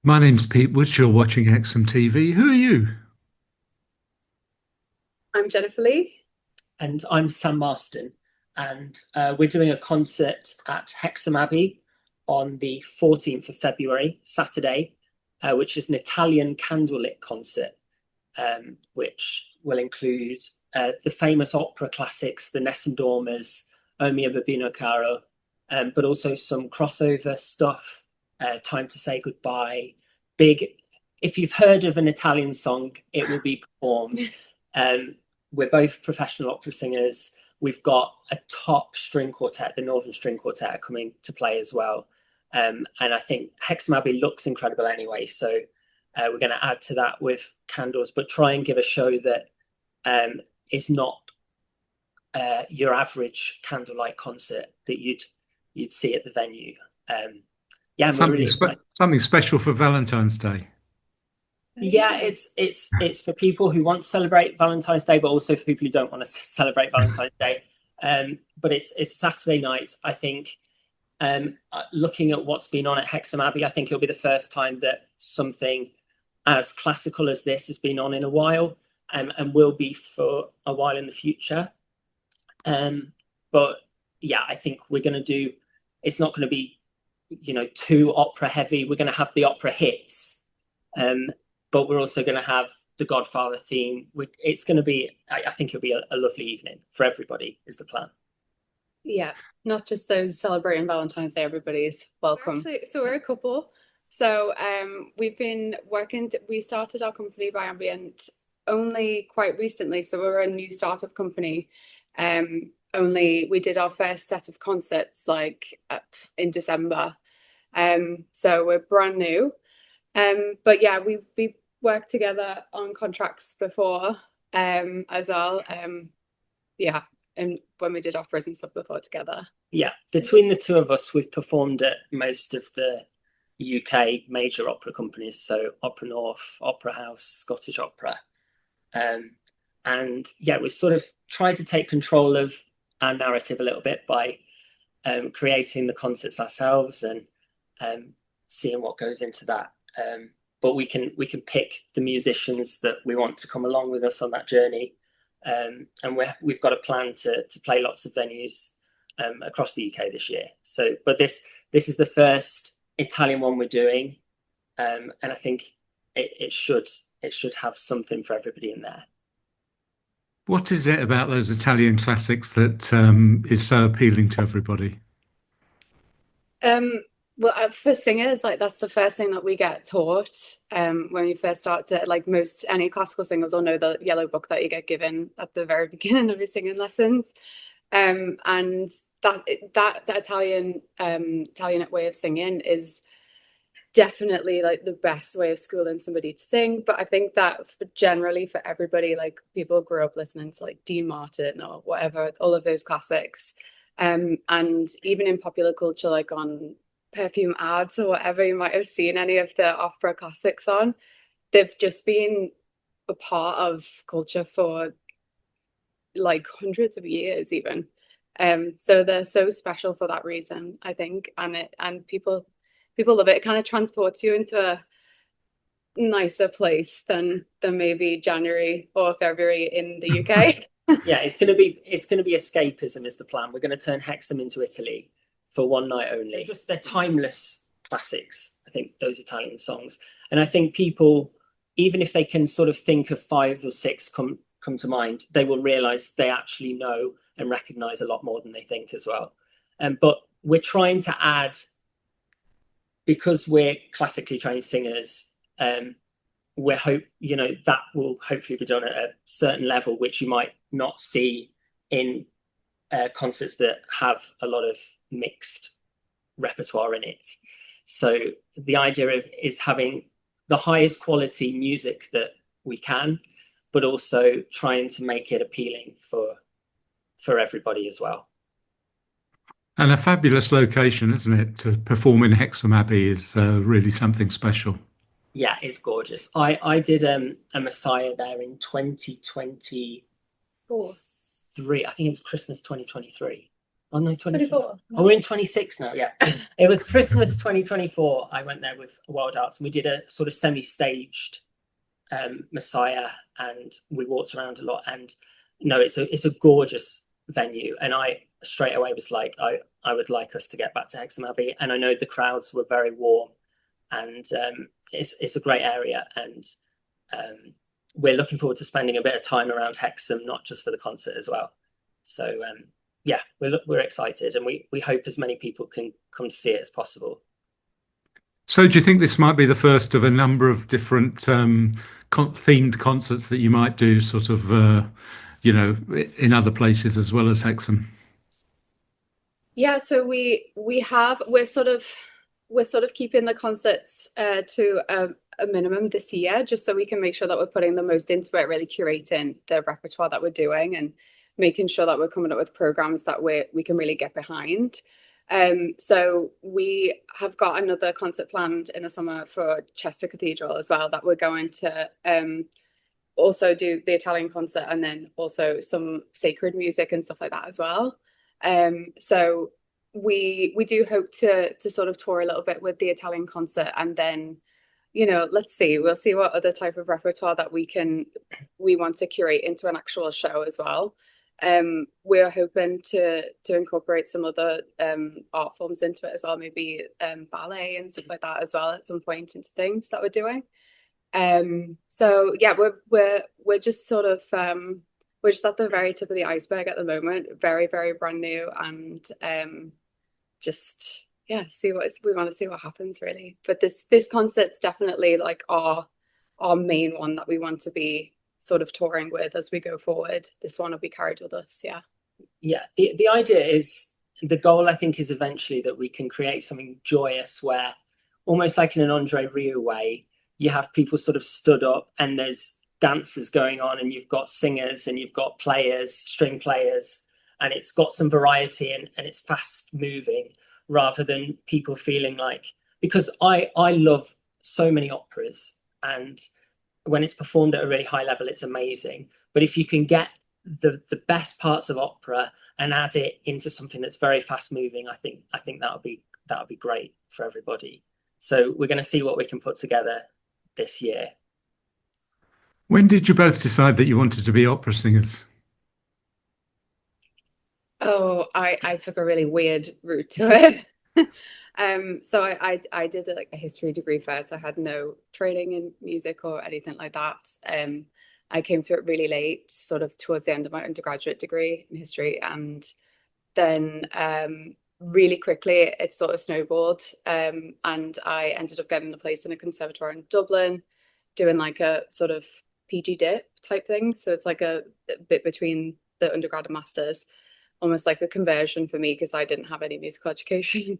My name's Pete Woods. You're watching Hexham TV. Who are you? I'm Jennifer Lee. And I'm Sam Marston, and we're doing a concert at Hexham Abbey on the 14th of February, Saturday, which is an Italian Candlelit Concert, which will include the famous opera classics, the Nessun Dormas, O mio bambino caro, but also some crossover stuff, Time to Say Goodbye, big. If you've heard of an Italian song, it will be performed. Um, we're both professional opera singers. We've got a top string quartet, the Northern String Quartet, are coming to play as well. And I think Hexham Abbey looks incredible anyway. So we're going to add to that with candles, but try and give a show that is not your average candlelight concert that you'd see at the venue. Yeah, and we're really excited. Something special for Valentine's Day. Yeah, it's for people who want to celebrate Valentine's Day, but also for people who don't want to celebrate Valentine's Day. But it's Saturday night. I think looking at what's been on at Hexham Abbey, I think it'll be the first time that something as classical as this has been on in a while, and will be for a while in the future. But yeah, I think we're going to do. It's not going to be, too opera heavy. We're going to have the opera hits. But we're also going to have the Godfather theme. It's going to be, I think it'll be a lovely evening for everybody, is the plan. Yeah, not just those celebrating Valentine's Day. Everybody's welcome. We're a couple. So we've been working. We started our company by Ambient only quite recently. So we're a new startup company. Only we did our first set of concerts like in December. So we're brand new. But yeah, we've worked together on contracts before, as well. Yeah, and when we did operas and stuff before together. Yeah, between the two of us, we've performed at most of the UK major opera companies, so Opera North, Opera House, Scottish Opera. And yeah, we sort of tried to take control of our narrative a little bit by creating the concerts ourselves and seeing what goes into that. But we can pick the musicians that we want to come along with us on that journey, and we've got a plan to play lots of venues across the UK this year. So, but this is the first Italian one we're doing, and I think it should have something for everybody in there. What is it about those Italian classics that is so appealing to everybody? Um, well, for singers, like that's the first thing that we get taught when we first start to like most any classical singers will know the yellow book that you get given at the very beginning of your singing lessons. And that Italian way of singing is definitely like the best way of schooling somebody to sing. But I think that generally for everybody, like people grew up listening to like Dean Martin or whatever, all of those classics. And even in popular culture, like on perfume ads or whatever, you might have seen any of the opera classics on. They've just been a part of culture for like hundreds of years, even. So they're so special for that reason, I think, and people love it. It kind of transports you into a nicer place than maybe January or February in the UK. Yeah, it's gonna be escapism is the plan. We're going to turn Hexham into Italy for one night only. They're timeless classics. I think those Italian songs, and I think people, even if they can sort of think of five or six come to mind, they will realise they actually know and recognise a lot more than they think as well. But we're trying to add, because we're classically trained singers. We're that will hopefully be done at a certain level, which you might not see in concerts that have a lot of mixed repertoire in it. So the idea is having the highest quality music that we can, but also trying to make it appealing for everybody as well. And a fabulous location, isn't it? To perform in Hexham Abbey is really something special. Yeah, it's gorgeous. I did a Messiah there in 2023. Cool. I think it was Christmas 2023. Oh no, 24. 24. Oh, we're in 26 now. Yeah, it was Christmas 2024. I went there with Wild Arts, and we did a sort of semi-staged Messiah, and we walked around a lot. And no, it's a gorgeous venue, and I straight away was like, I would like us to get back to Hexham Abbey, and I know the crowds were very warm, and it's a great area, and we're looking forward to spending a bit of time around Hexham, not just for the concert as well. So yeah, we're excited, and we hope as many people can come to see it as possible. So, do you think this might be the first of a number of different themed concerts that you might do, sort of, in other places as well as Hexham? Yeah, so we're sort of keeping the concerts to a minimum this year, just so we can make sure that we're putting the most into it, really curating the repertoire that we're doing and making sure that we're coming up with programs that we can really get behind. So we have got another concert planned in the summer for Chester Cathedral as well, that we're going to also do the Italian concert, and then also some sacred music and stuff like that as well. So we do hope to sort of tour a little bit with the Italian concert, and then we'll see what other type of repertoire that we want to curate into an actual show as well. We're hoping to incorporate some other art forms into it as well, maybe ballet and stuff like that as well at some point into things that we're doing. So yeah, we're just sort of we're just at the very tip of the iceberg at the moment, very, very brand new, and just yeah, we want to see what happens really. But this concert's definitely like our main one that we want to be sort of touring with as we go forward. This one will be carried with us. Yeah, the idea is, the goal I think is eventually that we can create something joyous where, almost like in an Andre Rieu way, you have people sort of stood up and there's dances going on, and you've got singers and you've got players, string players, and it's got some variety, and it's fast moving, rather than people feeling like, because I love so many operas, and when it's performed at a really high level, it's amazing. But if you can get the best parts of opera and add it into something that's very fast moving, I think that'll be great for everybody. So we're going to see what we can put together this year. When did you both decide that you wanted to be opera singers? Oh, I took a really weird route to it. So I did a history degree first. I had no training in music or anything like that. I came to it really late, sort of towards the end of my undergraduate degree in history, and then really quickly it sort of snowballed, and I ended up getting a place in a conservatoire in Dublin, doing like a sort of PG dip type thing. So it's like a bit between the undergrad and masters, almost like a conversion for me because I didn't have any musical education.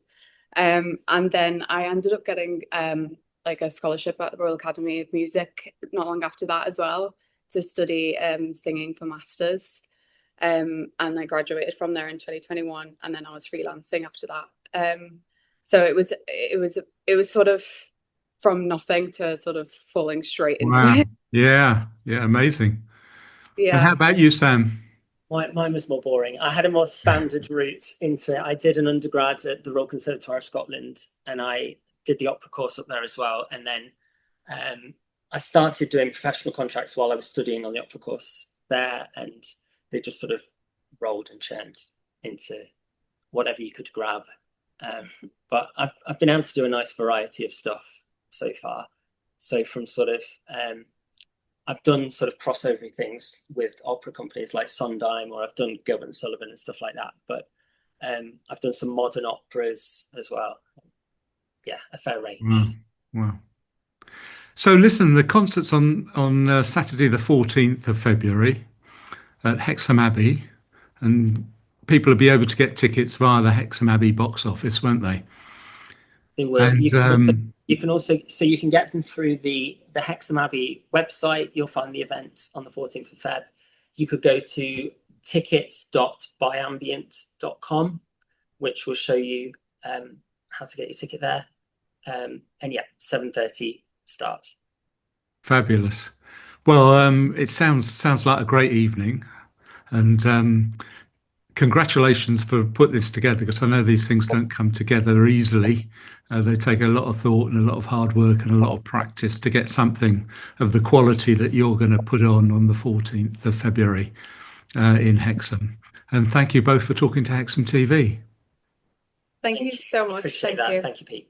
And then I ended up getting like a scholarship at the Royal Academy of Music not long after that as well, to study singing for masters. And I graduated from there in 2021, and then I was freelancing after that. So it was sort of from nothing to sort of falling straight into Wow. it. Yeah, amazing. And how Yeah. about you, Sam? Mine was more boring. I had a more standard route into it. I did an undergrad at the Royal Conservatoire of Scotland, and I did the opera course up there as well. And then I started doing professional contracts while I was studying on the opera course there, and they just sort of rolled and churned into whatever you could grab. But I've been able to do a nice variety of stuff so far. So from sort of I've done sort of crossover things with opera companies like Sondheim, or I've done Gilbert and Sullivan and stuff like that. But I've done some modern operas as well. Yeah, a fair range. Wow. Wow. So listen, the concert's on Saturday, the 14th of February at Hexham Abbey, and people will be able to get tickets via the Hexham Abbey box office, won't they? They will. And You can also, so you can get them through the Hexham Abbey website. You'll find the event on the 14th of Feb. You could go to tickets.byambient.com, which will show you how to get your ticket there. And yeah, 7:30 start. fabulous. Well, it sounds like a great evening, and congratulations for putting this together, because I know these things don't come together easily. They take a lot of thought and a lot of hard work and a lot of practice to get something of the quality that you're going to put on the 14th of February in Hexham. And thank you both for talking to Hexham TV. Thank you so much. Appreciate Thank that. you. Thank you, Pete.